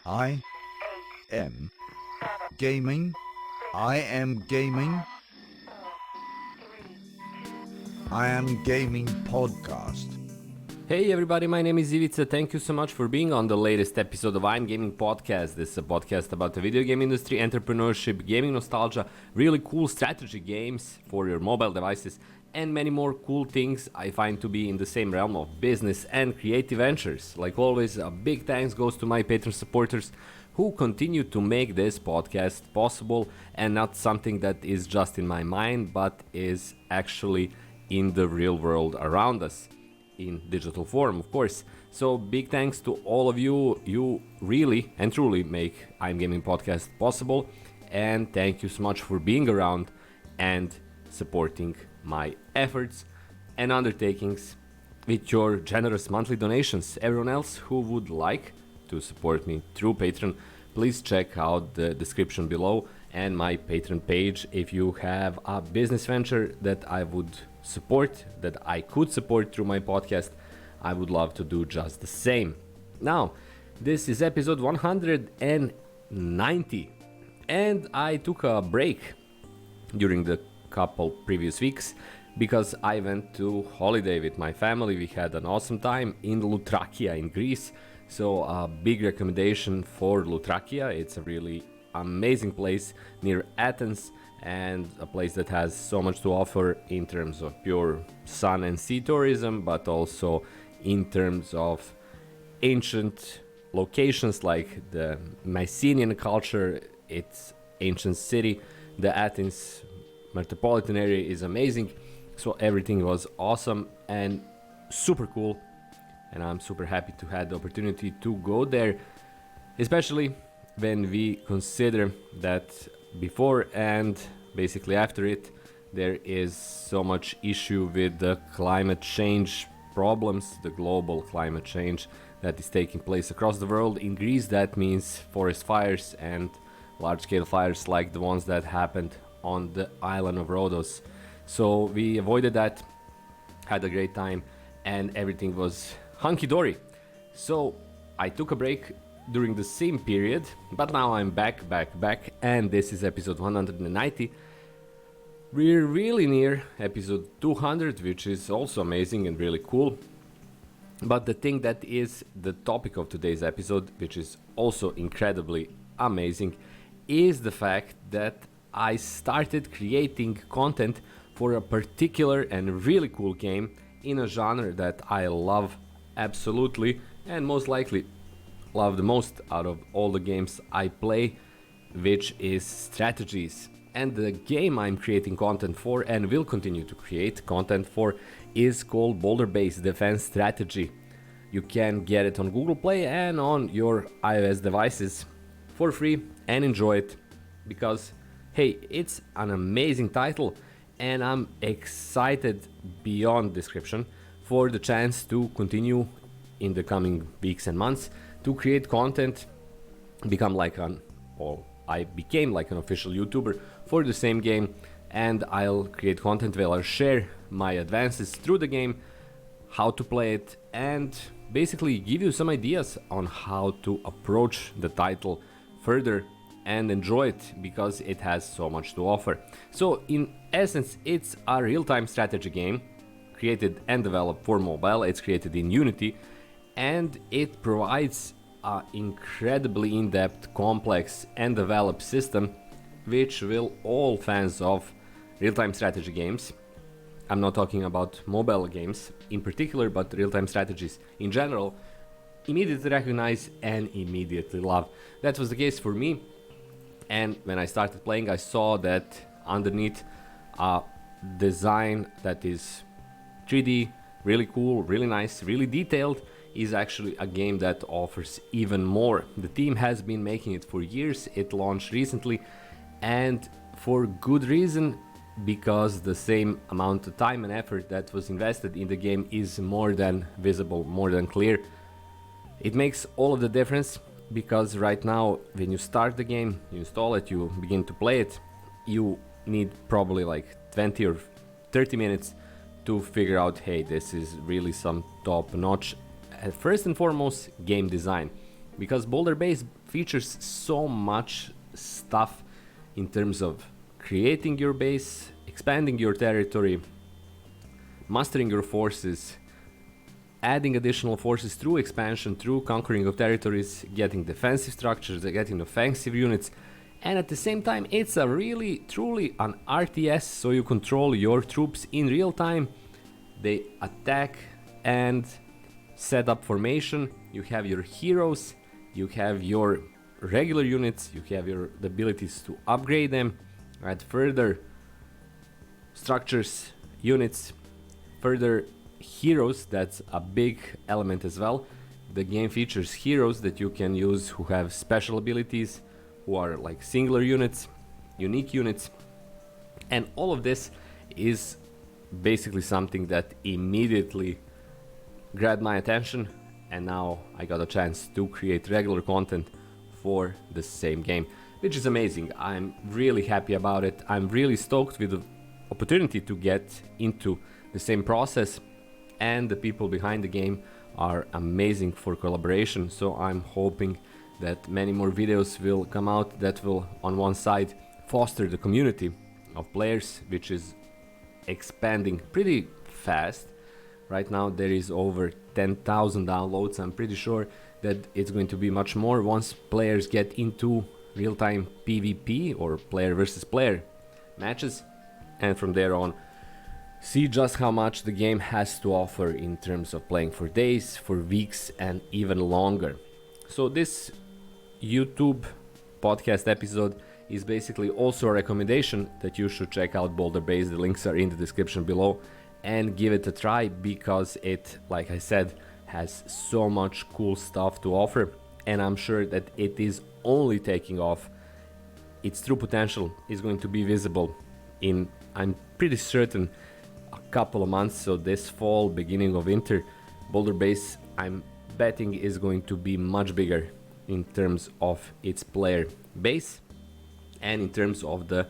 I am gaming. I am gaming. I am gaming podcast. Hey everybody, my name is Ivica. Thank you so much for being on the latest episode of I'm Gaming Podcast. This is a podcast about the video game industry, entrepreneurship, gaming nostalgia, really cool strategy games for your mobile devices, and many more cool things I find to be in the same realm of business and creative ventures. Like always, a big thanks goes to my Patreon supporters who continue to make this podcast possible and not something that is just in my mind, but is actually in the real world around us. In digital form, of course. So big thanks to all of you. You really and truly make I'm Gaming Podcast possible. And thank you so much for being around and supporting my efforts and undertakings with your generous monthly donations. Everyone else who would like to support me through Patreon, please check out the description below and my Patreon page. If you have a business venture that I would support, that I could support through my podcast, I would love to do just the same. Now, this is episode 190, and I took a break during the couple previous weeks because I went to holiday with my family. We had an awesome time in Lutrakia in Greece. So a big recommendation for Lutrakia. It's a really amazing place near Athens and a place that has so much to offer in terms of pure sun and sea tourism, but also in terms of ancient locations like the Mycenaean culture, its ancient city. The Athens metropolitan area is amazing. So everything was awesome and super cool. And I'm super happy to have the opportunity to go there, especially when we consider that before and basically after it, there is so much issue with the climate change problems, the global climate change that is taking place across the world. In Greece, that means forest fires and large-scale fires like the ones that happened on the island of Rhodos. So we avoided that, had a great time, and everything was hunky-dory. So I took a break during the same period, but now I'm back, and this is episode 190. We're really near episode 200, which is also amazing and really cool. But the thing that is the topic of today's episode, which is also incredibly amazing, is the fact that I started creating content for a particular and really cool game in a genre that I love absolutely and most likely love the most out of all the games I play, which is strategies. And the game I'm creating content for and will continue to create content for is called Boulder Base Defense Strategy. You can get it on Google Play and on your iOS devices for free and enjoy it because, hey, it's an amazing title and I'm excited beyond description for the chance to continue in the coming weeks and months to create content, I became like an official YouTuber for the same game, and I'll create content where I'll share my advances through the game, how to play it, and basically give you some ideas on how to approach the title further and enjoy it because it has so much to offer. So in essence, it's a real-time strategy game created and developed for mobile. It's created in Unity and it provides an incredibly in-depth, complex and developed system which will all fans of real-time strategy games, I'm not talking about mobile games in particular, but real-time strategies in general, immediately recognize and immediately love. That was the case for me, and when I started playing I saw that underneath a design that is 3D, really cool, really nice, really detailed, is actually a game that offers even more. The team has been making it for years, it launched recently, and for good reason, because the same amount of time and effort that was invested in the game is more than visible, more than clear. It makes all of the difference because right now when you start the game, you install it, you begin to play it, you need probably like 20 or 30 minutes to figure out, hey, this is really some top-notch, first and foremost, game design. because Boulder Base features so much stuff in terms of creating your base, expanding your territory, mastering your forces, adding additional forces through expansion, through conquering of territories, getting defensive structures, getting offensive units, and at the same time it's a really truly an RTS, so you control your troops in real time. They attack and set up formation. You have your heroes, you have your regular units, you have the abilities to upgrade them, add further structures, units, further heroes. That's a big element as well. The game features heroes that you can use who have special abilities, who are like singular units, unique units, and all of this is basically something that immediately grabbed my attention, and now I got a chance to create regular content for the same game, which is amazing. I'm really happy about it. I'm really stoked with the opportunity to get into the same process, and the people behind the game are amazing for collaboration, so I'm hoping that many more videos will come out that will on one side foster the community of players, which is expanding pretty fast. Right now there is over 10,000 downloads. I'm pretty sure that it's going to be much more once players get into real-time PvP or player versus player matches, and from there on see just how much the game has to offer in terms of playing for days, for weeks, and even longer. So this YouTube podcast episode is basically also a recommendation that you should check out Boulder Base. The links are in the description below, and give it a try because it, like I said, has so much cool stuff to offer, and I'm sure that it is only taking off. Its true potential is going to be visible in, I'm pretty certain, a couple of months. So this fall, beginning of winter, Boulder Base, I'm betting, is going to be much bigger in terms of its player base and in terms of the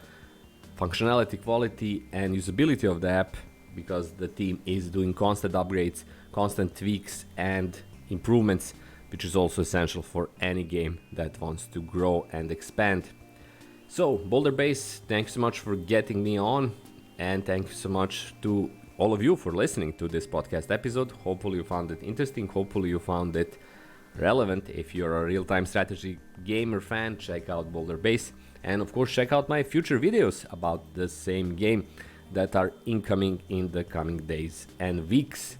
functionality, quality, and usability of the app, because the team is doing constant upgrades, constant tweaks and improvements, which is also essential for any game that wants to grow and expand. So Boulder Base, thanks so much for getting me on, and thank you so much to all of you for listening to this podcast episode. Hopefully you found it interesting, hopefully you found it relevant. If you're a real-time strategy gamer fan, check out Boulder Base, and of course check out my future videos about the same game that are incoming in the coming days and weeks.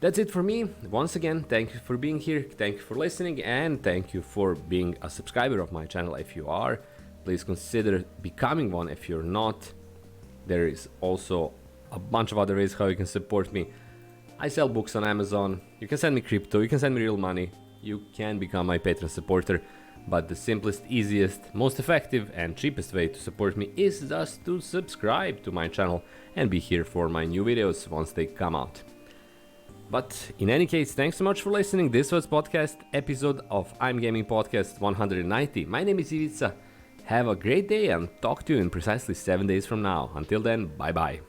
That's it for me. Once again, thank you for being here, thank you for listening, and thank you for being a subscriber of my channel. If you are, please consider becoming one. If you're not, there is also a bunch of other ways how you can support me. I sell books on Amazon, you can send me crypto, you can send me real money, you can become my Patreon supporter. But the simplest, easiest, most effective and cheapest way to support me is just to subscribe to my channel and be here for my new videos once they come out. But in any case, thanks so much for listening. This was podcast episode of I'm Gaming Podcast 190. My name is Ivica. Have a great day and talk to you in precisely 7 days from now. Until then, bye bye.